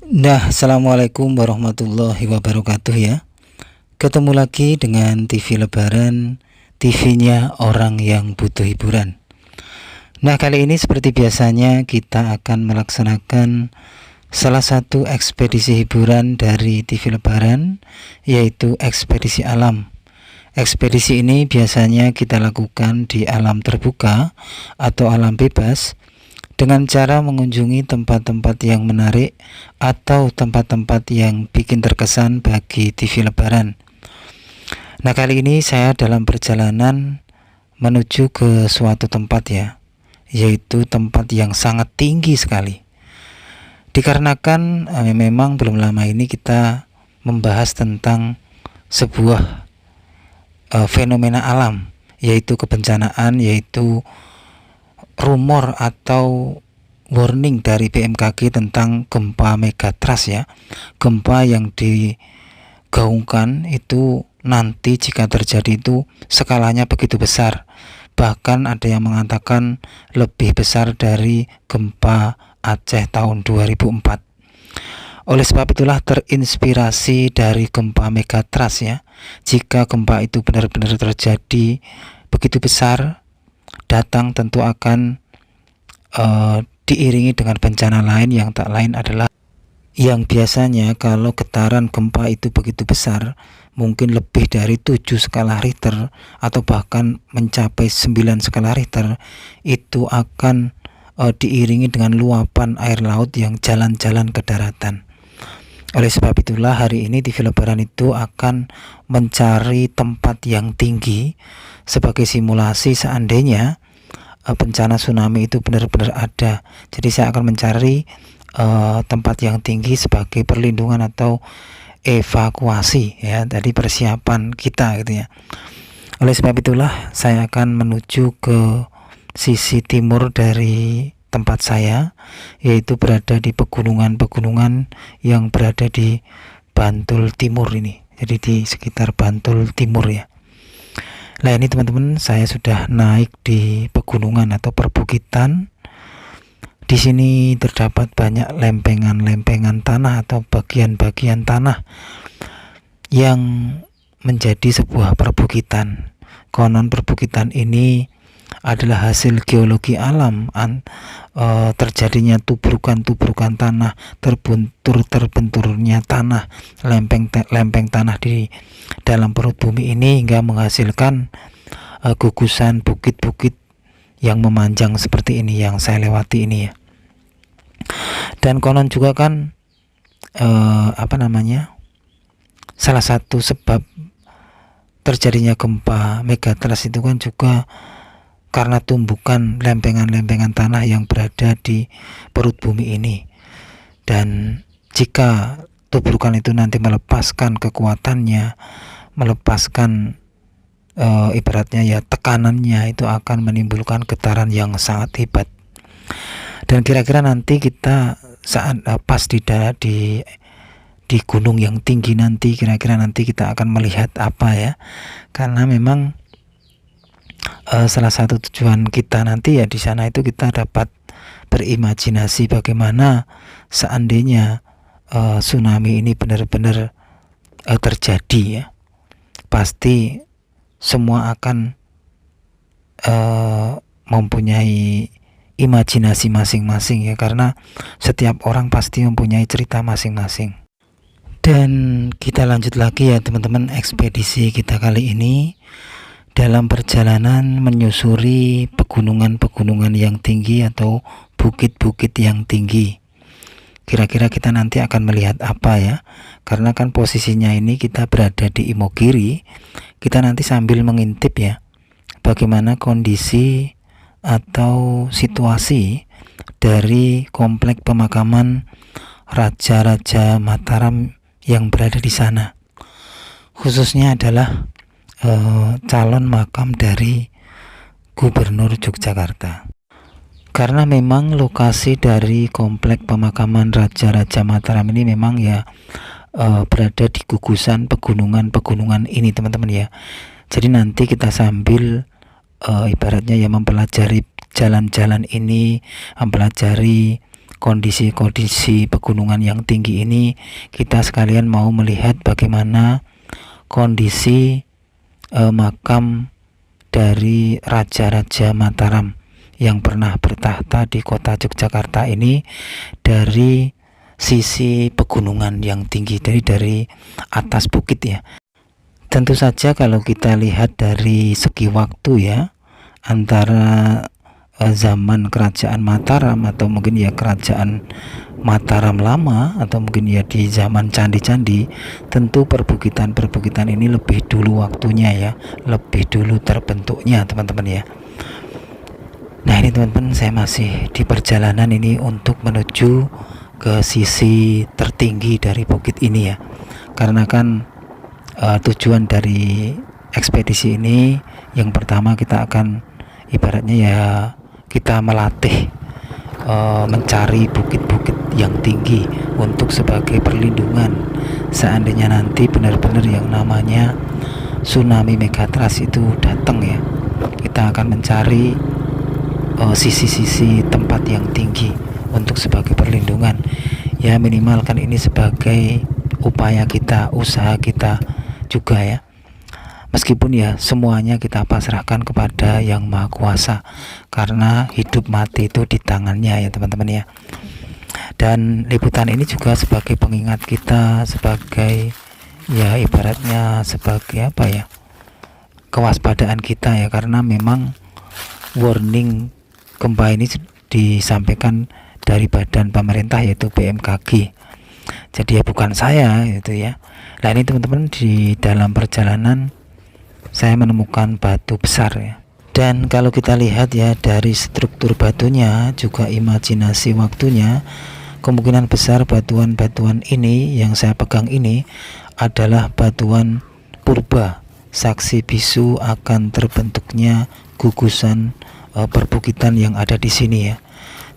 Assalamualaikum warahmatullahi wabarakatuh ya. Ketemu lagi dengan TV Lebaran, TV-nya orang yang butuh hiburan. Kali ini seperti biasanya kita akan melaksanakan salah satu ekspedisi hiburan dari TV Lebaran, yaitu ekspedisi alam. Ekspedisi ini biasanya kita lakukan di alam terbuka atau alam bebas, dengan cara mengunjungi tempat-tempat yang menarik atau tempat-tempat yang bikin terkesan bagi TV Lebaran. Kali ini saya dalam perjalanan menuju ke suatu tempat ya, yaitu tempat yang sangat tinggi sekali. Dikarenakan memang belum lama ini kita membahas tentang sebuah fenomena alam, yaitu kebencanaan, yaitu rumor atau warning dari BMKG tentang gempa megatrust ya. Gempa yang digaungkan itu nanti jika terjadi itu skalanya begitu besar. Bahkan ada yang mengatakan lebih besar dari gempa Aceh tahun 2004. Oleh sebab itulah terinspirasi dari gempa megatrust ya. Jika gempa itu benar-benar terjadi begitu besar, datang tentu akan diiringi dengan bencana lain yang tak lain adalah yang biasanya kalau getaran gempa itu begitu besar, mungkin lebih dari 7 skala Richter atau bahkan mencapai 9 skala Richter, itu akan diiringi dengan luapan air laut yang jalan-jalan ke daratan. Oleh sebab itulah hari ini TV Lebaran itu akan mencari tempat yang tinggi sebagai simulasi seandainya bencana tsunami itu benar-benar ada. Jadi saya akan mencari tempat yang tinggi sebagai perlindungan atau evakuasi ya, tadi persiapan kita gitu ya. Oleh sebab itulah saya akan menuju ke sisi timur dari tempat saya, yaitu berada di pegunungan-pegunungan yang berada di Bantul Timur ini. Jadi di sekitar Bantul Timur ya. Nah ini teman-teman, saya sudah naik di pegunungan atau perbukitan. Di sini terdapat banyak lempengan-lempengan tanah atau bagian-bagian tanah yang menjadi sebuah perbukitan. Konon perbukitan ini adalah hasil geologi alam, terjadinya tubrukan-tubrukan tanah, terbenturnya tanah, lempeng tanah di dalam perut bumi ini hingga menghasilkan gugusan bukit-bukit yang memanjang seperti ini yang saya lewati ini ya. Dan konon juga kan salah satu sebab terjadinya gempa megatrust itu kan juga karena tumbukan lempengan-lempengan tanah yang berada di perut bumi ini. Dan jika tubrukan itu nanti melepaskan kekuatannya, melepaskan ibaratnya ya tekanannya, itu akan menimbulkan getaran yang sangat hebat. Dan kira-kira nanti kita saat pas di gunung yang tinggi nanti, kira-kira nanti kita akan melihat apa ya, karena memang salah satu tujuan kita nanti ya di sana itu kita dapat berimajinasi bagaimana seandainya tsunami ini benar-benar terjadi ya. Pasti semua akan mempunyai imajinasi masing-masing ya, karena setiap orang pasti mempunyai cerita masing-masing. Dan kita lanjut lagi ya teman-teman, ekspedisi kita kali ini dalam perjalanan menyusuri pegunungan-pegunungan yang tinggi atau bukit-bukit yang tinggi. Kira-kira kita nanti akan melihat apa ya, karena kan posisinya ini kita berada di Imogiri. Kita nanti sambil mengintip ya bagaimana kondisi atau situasi dari komplek pemakaman Raja-Raja Mataram yang berada di sana. Khususnya adalah calon makam dari Gubernur Yogyakarta. Karena memang lokasi dari komplek pemakaman Raja-Raja Mataram ini memang ya berada di gugusan pegunungan-pegunungan ini teman-teman ya. Jadi nanti kita sambil ibaratnya ya mempelajari jalan-jalan ini, mempelajari kondisi-kondisi pegunungan yang tinggi ini, kita sekalian mau melihat bagaimana kondisi makam dari Raja-Raja Mataram yang pernah bertahta di kota Yogyakarta ini dari sisi pegunungan yang tinggi, dari atas bukit ya. Tentu saja kalau kita lihat dari segi waktu ya, antara zaman kerajaan Mataram atau mungkin ya kerajaan Mataram lama atau mungkin ya di zaman candi-candi, tentu perbukitan ini lebih dulu waktunya ya, lebih dulu terbentuknya teman-teman ya. Nah ini teman-teman, saya masih di perjalanan ini untuk menuju ke sisi tertinggi dari bukit ini ya, karena kan tujuan dari ekspedisi ini yang pertama kita akan ibaratnya ya kita melatih mencari bukit-bukit yang tinggi untuk sebagai perlindungan seandainya nanti benar-benar yang namanya tsunami megatrust itu datang ya, kita akan mencari sisi-sisi tempat yang tinggi untuk sebagai perlindungan ya, minimalkan ini sebagai upaya kita, usaha kita juga ya, meskipun ya semuanya kita pasrahkan kepada Yang Maha Kuasa, karena hidup mati itu di tangannya ya teman-teman ya. Dan liputan ini juga sebagai pengingat kita, sebagai ya ibaratnya sebagai apa ya, kewaspadaan kita ya, karena memang warning gempa ini disampaikan dari badan pemerintah yaitu BMKG. Jadi ya bukan saya itu ya. Nah ini teman-teman, di dalam perjalanan saya menemukan batu besar ya. Dan kalau kita lihat ya dari struktur batunya juga imajinasi waktunya, kemungkinan besar batuan-batuan ini yang saya pegang ini adalah batuan purba, saksi bisu akan terbentuknya gugusan perbukitan yang ada di sini ya.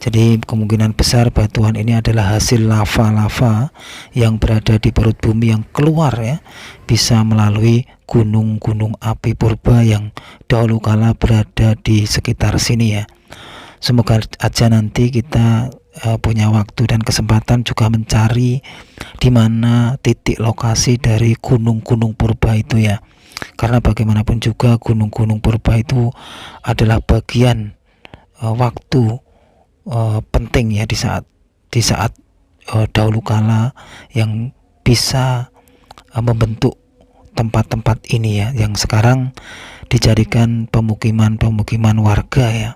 Jadi kemungkinan besar batuan ini adalah hasil lava-lava yang berada di perut bumi yang keluar ya, bisa melalui gunung-gunung api purba yang dahulu kala berada di sekitar sini ya. Semoga aja nanti kita punya waktu dan kesempatan juga mencari di mana titik lokasi dari gunung-gunung purba itu ya. Karena bagaimanapun juga gunung-gunung purba itu adalah bagian waktu penting ya di saat dahulu kala yang bisa membentuk tempat-tempat ini ya, yang sekarang dijadikan pemukiman warga ya.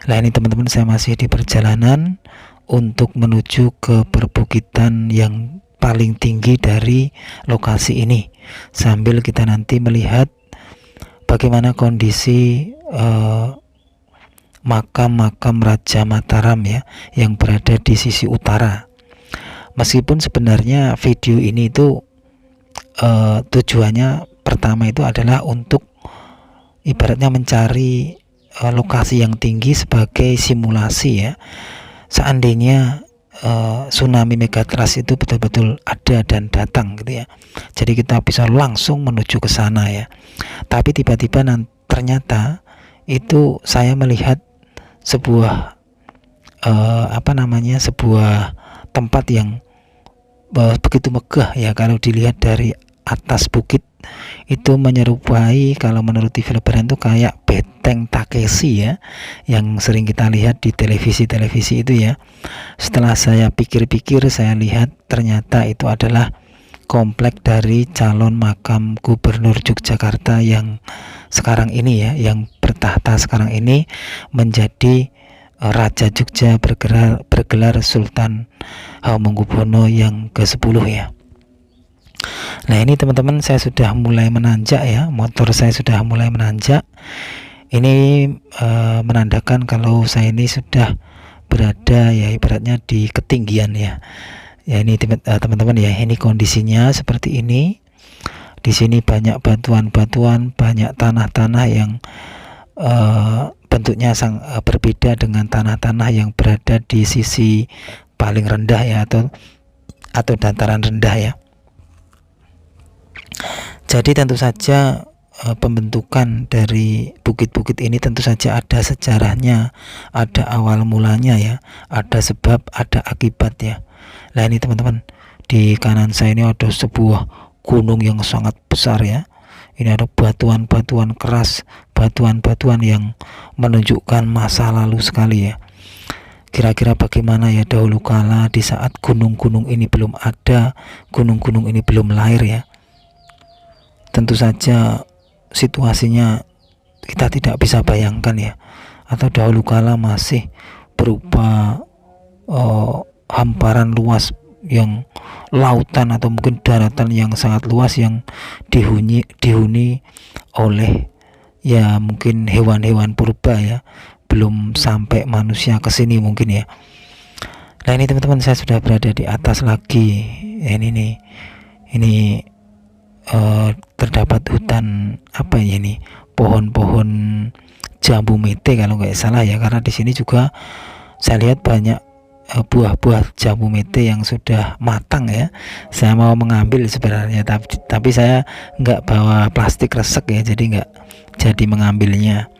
Nah ini teman-teman, saya masih di perjalanan untuk menuju ke perbukitan yang paling tinggi dari lokasi ini, sambil kita nanti melihat bagaimana kondisi makam-makam Raja Mataram ya yang berada di sisi utara. Meskipun sebenarnya video ini itu tujuannya pertama itu adalah untuk ibaratnya mencari lokasi yang tinggi sebagai simulasi ya, seandainya tsunami megatrust itu betul-betul ada dan datang gitu ya, jadi kita bisa langsung menuju ke sana ya. Tapi tiba-tiba ternyata itu saya melihat sebuah sebuah tempat yang begitu megah ya, kalau dilihat dari atas bukit itu menyerupai, kalau menurut TV Lebaran itu kayak Beteng Takeshi ya, yang sering kita lihat di televisi itu ya. Setelah saya pikir-pikir, saya lihat ternyata itu adalah komplek dari calon makam Gubernur Yogyakarta yang sekarang ini ya, yang bertahta sekarang ini menjadi Raja Jogja bergelar Sultan Hamengkubuwono yang ke-10 ya. Nah ini teman-teman, saya sudah mulai menanjak ya, motor saya sudah mulai menanjak. Ini menandakan kalau saya ini sudah berada ya ibaratnya di ketinggian ya. Ya ini teman-teman ya, ini kondisinya seperti ini. Di sini banyak batuan-batuan, banyak tanah-tanah yang bentuknya berbeda dengan tanah-tanah yang berada di sisi paling rendah ya, atau dataran rendah ya. Jadi tentu saja pembentukan dari bukit-bukit ini tentu saja ada sejarahnya, ada awal mulanya ya, ada sebab, ada akibat ya. Nah ini teman-teman, di kanan saya ini ada sebuah gunung yang sangat besar ya. Ini ada batuan-batuan keras, batuan-batuan yang menunjukkan masa lalu sekali ya. Kira-kira bagaimana ya dahulu kala di saat gunung-gunung ini belum ada, gunung-gunung ini belum lahir ya. Tentu saja situasinya kita tidak bisa bayangkan ya, atau dahulu kala masih berupa hamparan luas yang lautan atau mungkin daratan yang sangat luas yang dihuni oleh ya mungkin hewan-hewan purba ya, belum sampai manusia ke sini mungkin ya. Nah ini teman-teman, saya sudah berada di atas lagi. Ini terdapat hutan apa ya, ini pohon-pohon jambu mete kalau nggak salah ya, karena di sini juga saya lihat banyak buah-buah jambu mete yang sudah matang ya. Saya mau mengambil sebenarnya, tapi saya nggak bawa plastik resek ya, jadi nggak jadi mengambilnya.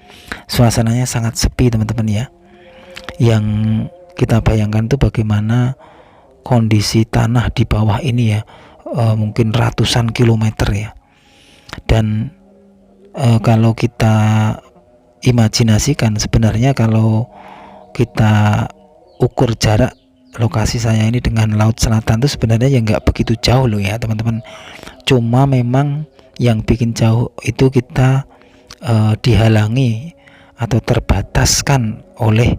Suasananya sangat sepi teman-teman ya. Yang kita bayangkan tuh bagaimana kondisi tanah di bawah ini ya, mungkin ratusan kilometer ya. Dan kalau kita imajinasikan, sebenarnya kalau kita ukur jarak lokasi saya ini dengan Laut Selatan itu sebenarnya ya nggak begitu jauh loh ya teman-teman. Cuma memang yang bikin jauh itu kita dihalangi atau terbataskan oleh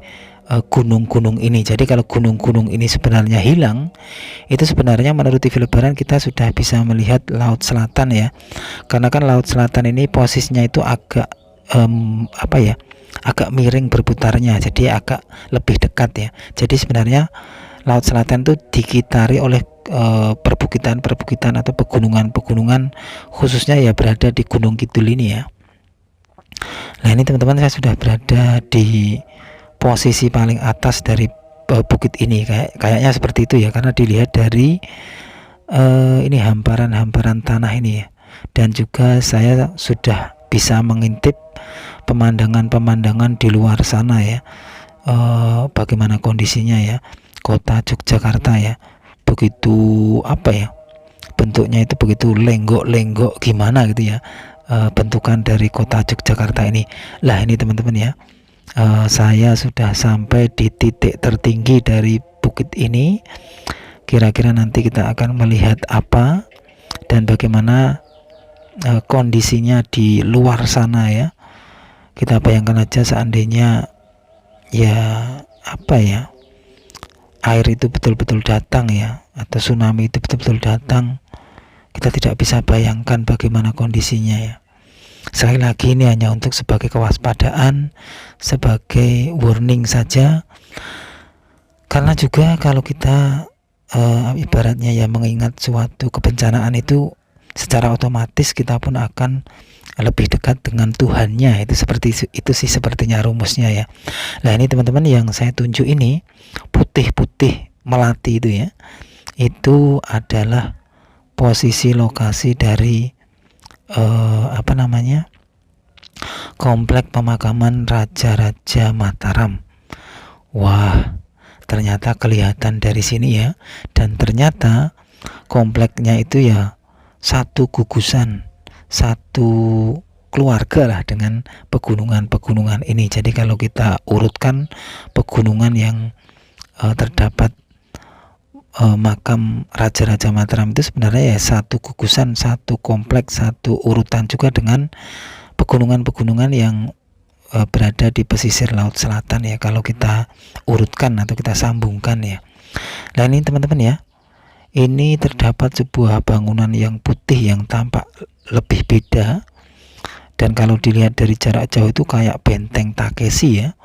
gunung-gunung ini. Jadi kalau gunung-gunung ini sebenarnya hilang, itu sebenarnya menurut TV Lebaran kita sudah bisa melihat Laut Selatan ya. Karena kan Laut Selatan ini posisinya itu agak agak miring berputarnya, jadi agak lebih dekat ya. Jadi sebenarnya Laut Selatan itu dikitari oleh perbukitan-perbukitan atau pegunungan-pegunungan, khususnya ya berada di Gunung Kidul ini ya. Nah ini teman-teman, saya sudah berada di posisi paling atas dari bukit ini, kayaknya seperti itu ya, karena dilihat dari ini hamparan-hamparan tanah ini ya. Dan juga saya sudah bisa mengintip pemandangan-pemandangan di luar sana ya, bagaimana kondisinya ya, kota Yogyakarta ya, begitu apa ya, bentuknya itu begitu lenggok-lenggok gimana gitu ya, bentukan dari kota Yogyakarta ini. Lah ini teman-teman ya, saya sudah sampai di titik tertinggi dari bukit ini. Kira-kira nanti kita akan melihat apa dan bagaimana kondisinya di luar sana ya. Kita bayangkan aja seandainya ya apa ya, air itu betul-betul datang ya, atau tsunami itu betul-betul datang, kita tidak bisa bayangkan bagaimana kondisinya ya. Sekali lagi ini hanya untuk sebagai kewaspadaan, sebagai warning saja. Karena juga kalau kita ibaratnya ya mengingat suatu kebencanaan itu, secara otomatis kita pun akan lebih dekat dengan Tuhannya. Itu sih sepertinya rumusnya ya. Nah ini teman-teman, yang saya tunjuk ini putih-putih melati itu ya, itu adalah posisi lokasi dari komplek pemakaman Raja-Raja Mataram. Wah, ternyata kelihatan dari sini ya. Dan ternyata kompleknya itu ya satu gugusan, satu keluarga lah dengan pegunungan-pegunungan ini. Jadi kalau kita urutkan pegunungan yang terdapat makam Raja-Raja Mataram itu sebenarnya ya satu gugusan, satu kompleks, satu urutan juga dengan pegunungan-pegunungan yang berada di pesisir Laut Selatan ya, kalau kita urutkan atau kita sambungkan ya. Nah ini teman-teman ya, ini terdapat sebuah bangunan yang putih yang tampak lebih beda, dan kalau dilihat dari jarak jauh itu kayak benteng Takeshi ya.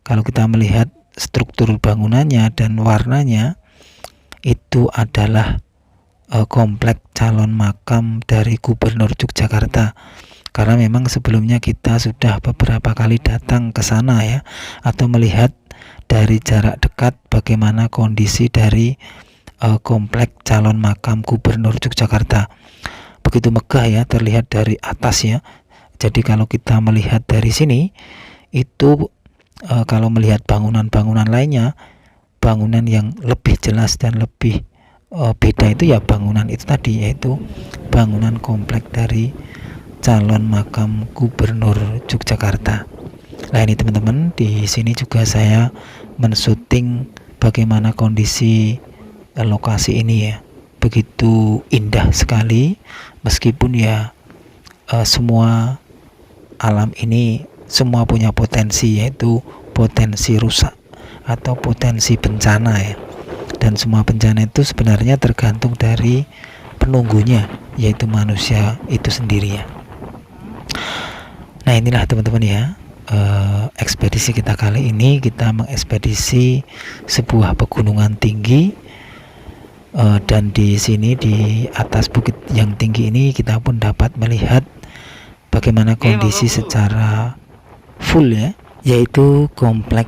Kalau kita melihat struktur bangunannya dan warnanya, itu adalah komplek calon makam dari Gubernur Yogyakarta. Karena memang sebelumnya kita sudah beberapa kali datang ke sana ya, atau melihat dari jarak dekat bagaimana kondisi dari komplek calon makam Gubernur Yogyakarta. Begitu megah ya, terlihat dari atas ya. Jadi kalau kita melihat dari sini itu kalau melihat bangunan-bangunan lainnya, bangunan yang lebih jelas dan lebih beda itu ya bangunan itu tadi, yaitu bangunan komplek dari calon makam Gubernur Yogyakarta. Nah ini teman-teman, di sini juga saya mensyuting bagaimana kondisi lokasi ini ya, begitu indah sekali meskipun ya semua alam ini semua punya potensi, yaitu potensi rusak atau potensi bencana ya, dan semua bencana itu sebenarnya tergantung dari penunggunya, yaitu manusia itu sendiri ya. Nah inilah teman-teman ya, ekspedisi kita kali ini kita mengekspedisi sebuah pegunungan tinggi, dan di sini di atas bukit yang tinggi ini kita pun dapat melihat bagaimana kondisi secara full ya, yaitu komplek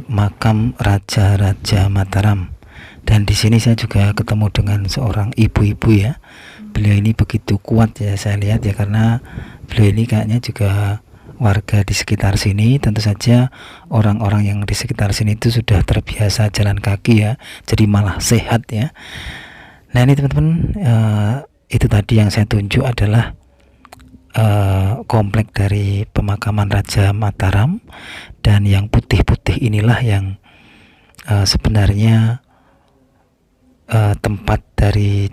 makam Raja-Raja Mataram. Dan di sini saya juga ketemu dengan seorang ibu-ibu ya. Beliau ini begitu kuat ya, saya lihat ya, karena beliau ini kayaknya juga warga di sekitar sini. Tentu saja orang-orang yang di sekitar sini itu sudah terbiasa jalan kaki ya, jadi malah sehat ya. Nah ini teman-teman, itu tadi yang saya tunjuk adalah komplek dari pemakaman Raja Mataram, dan yang putih-putih inilah yang sebenarnya tempat dari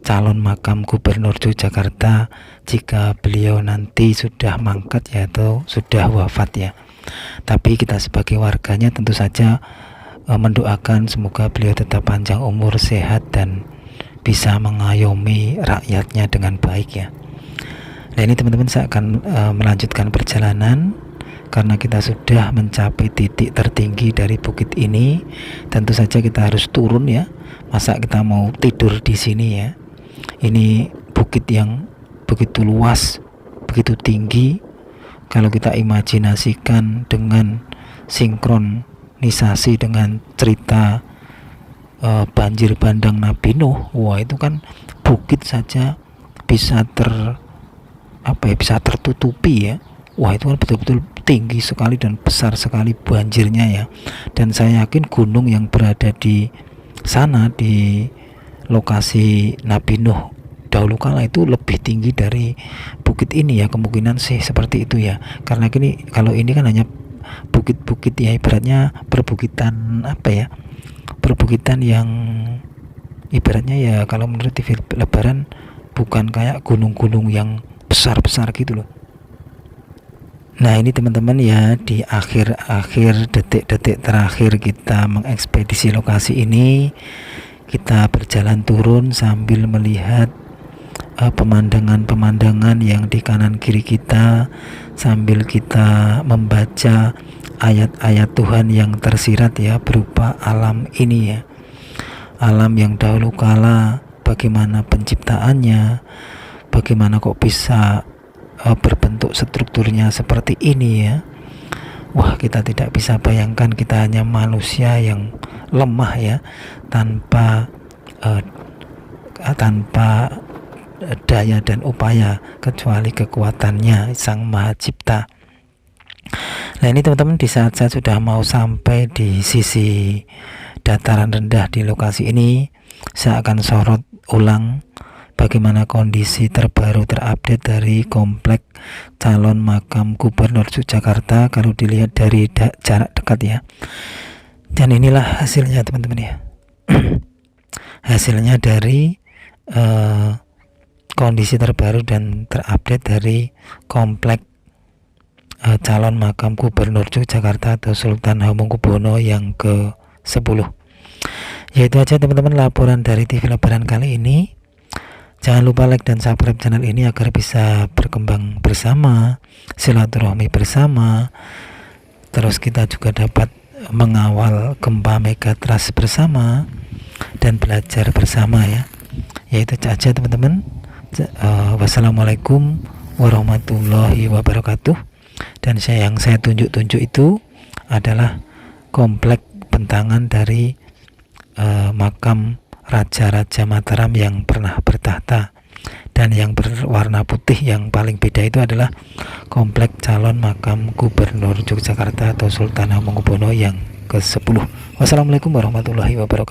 calon makam Gubernur Yogyakarta jika beliau nanti sudah mangkat ya, atau sudah wafat ya. Tapi kita sebagai warganya tentu saja mendoakan semoga beliau tetap panjang umur, sehat, dan bisa mengayomi rakyatnya dengan baik ya. Nah ini teman-teman, saya akan melanjutkan perjalanan karena kita sudah mencapai titik tertinggi dari bukit ini. Tentu saja kita harus turun ya. Masa kita mau tidur di sini ya? Ini bukit yang begitu luas, begitu tinggi. Kalau kita imajinasikan dengan sinkronisasi dengan cerita banjir bandang Nabi Nuh, wah itu kan bukit saja bisa bisa tertutupi ya. Wah itu kan betul-betul tinggi sekali dan besar sekali banjirnya ya. Dan saya yakin gunung yang berada di sana, di lokasi Nabi Nuh dahulu kala, itu lebih tinggi dari bukit ini ya, kemungkinan sih seperti itu ya. Karena kalau ini kan hanya bukit-bukit ya, ibaratnya perbukitan perbukitan yang ibaratnya ya, kalau menurut TV Lebaran bukan kayak gunung-gunung yang besar-besar gitu loh. Nah ini teman-teman ya, di akhir-akhir detik-detik terakhir kita mengekspedisi lokasi ini, kita berjalan turun sambil melihat pemandangan-pemandangan yang di kanan kiri kita, sambil kita membaca ayat-ayat Tuhan yang tersirat ya, berupa alam ini ya, alam yang dahulu kala bagaimana penciptaannya, bagaimana kok bisa berbentuk strukturnya seperti ini ya. Wah kita tidak bisa bayangkan, kita hanya manusia yang lemah ya, tanpa daya dan upaya kecuali kekuatannya Sang Maha Cipta. Nah ini teman-teman, di saat saya sudah mau sampai di sisi dataran rendah di lokasi ini, saya akan sorot ulang bagaimana kondisi terbaru terupdate dari komplek calon makam Gubernur Yogyakarta kalau dilihat dari jarak dekat ya. Dan inilah hasilnya teman-teman ya. Hasilnya dari kondisi terbaru dan terupdate dari komplek calon makam Gubernur Yogyakarta atau Sultan Hamengkubuwono yang ke-10. Yaitu aja teman-teman laporan dari TV Lebaran kali ini. Jangan lupa like dan subscribe channel ini agar bisa berkembang bersama, silaturahmi bersama. Terus kita juga dapat mengawal gempa megatrust bersama dan belajar bersama ya. Yaitu aja teman-teman. Wassalamualaikum warahmatullahi wabarakatuh. Dan yang saya tunjuk-tunjuk itu adalah komplek bentangan dari makam Raja-Raja Mataram yang pernah bertahta Dan yang berwarna putih yang paling beda itu adalah komplek calon makam Gubernur Yogyakarta atau Sultan Hamengkubuwono yang ke-10. Wassalamualaikum warahmatullahi wabarakatuh.